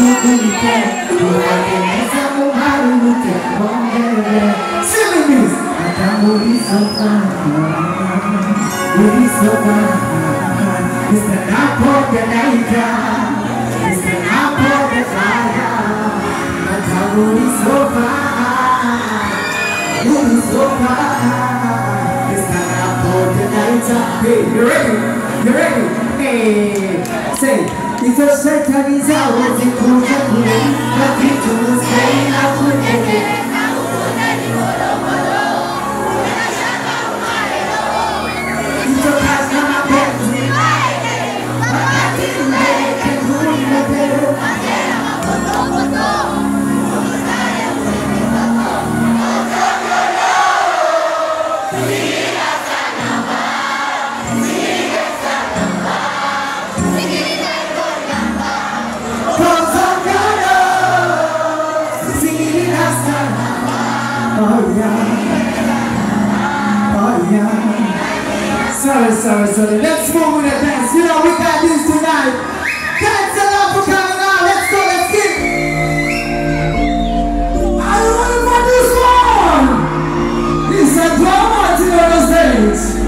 kukuite kuwatengeneza muharibike ongele Silimis Atamu ulisoma Mr. Napo the Naija Mr. Napo the Fire Atamu ulisoma Mr. Napo the Naija Hey, you ready? You ready? Hey, say It's a certain is always in control But it was saying I couldn't Sorry. Let's move with the dance. You know we got this tonight. Thanks a lot for coming out. Let's go. Let's get. I don't want to this one. It's a drama to the stage.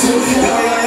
Listen,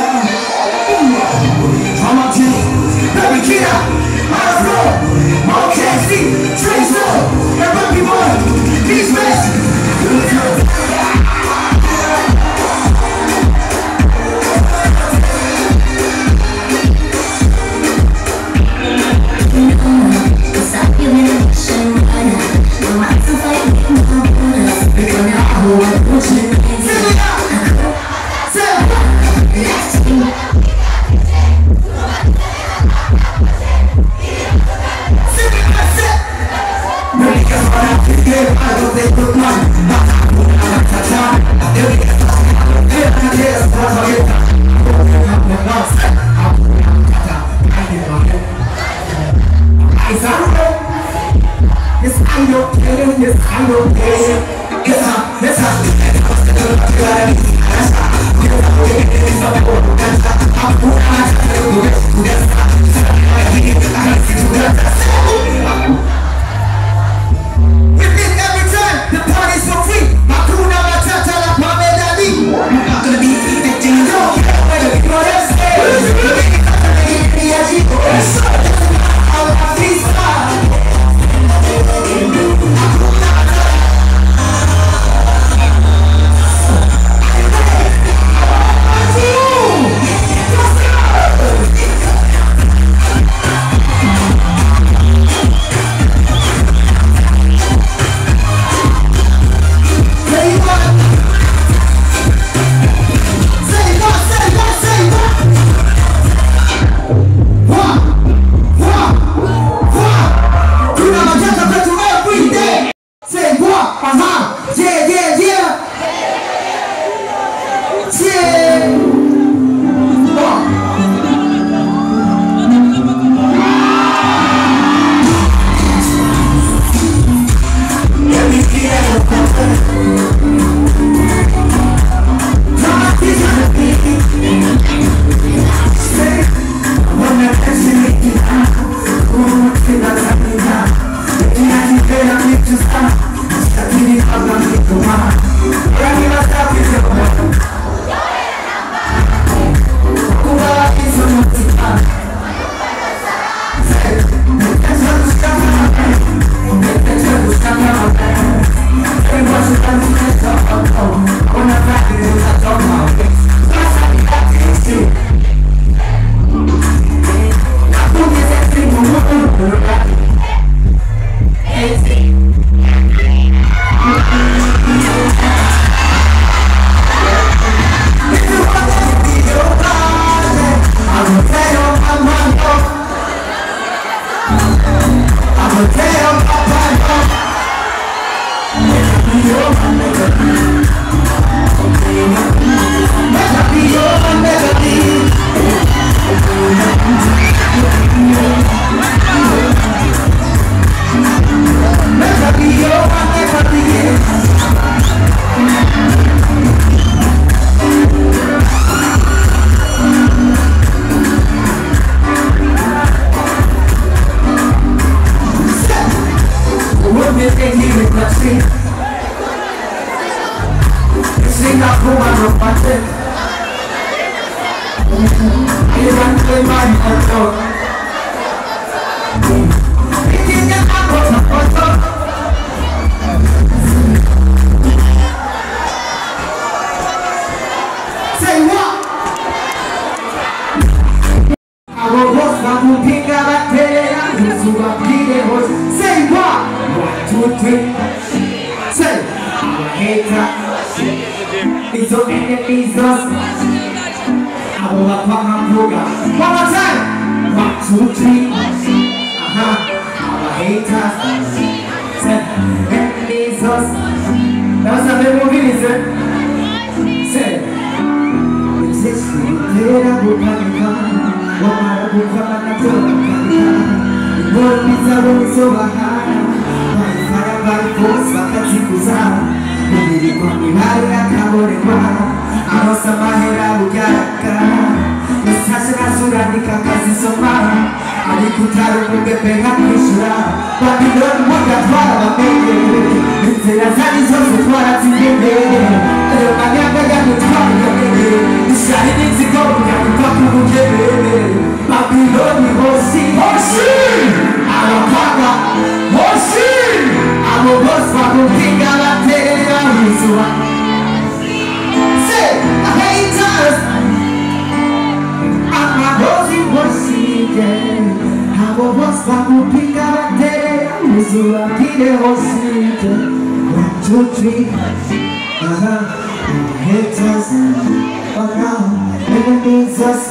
Say what? 1, 2, 3. Say, our hater is your enemies, us. Our program. One more time. 1, 2, 3. Our haters, say, enemies, us. That's a very movie, is it? Say, it's this little book. Haters around, enemies us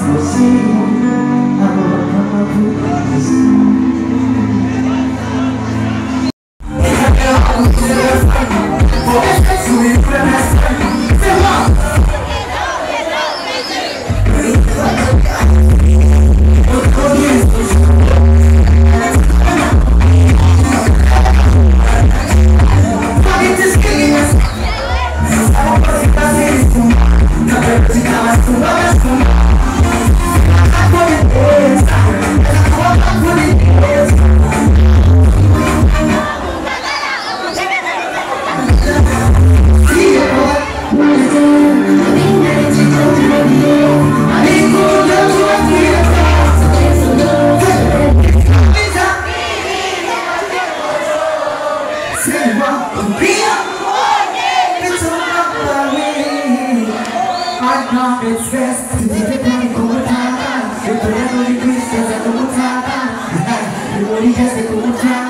it's best to take it on the cool time. If the level increases, there's a cool time. You only has the cool time.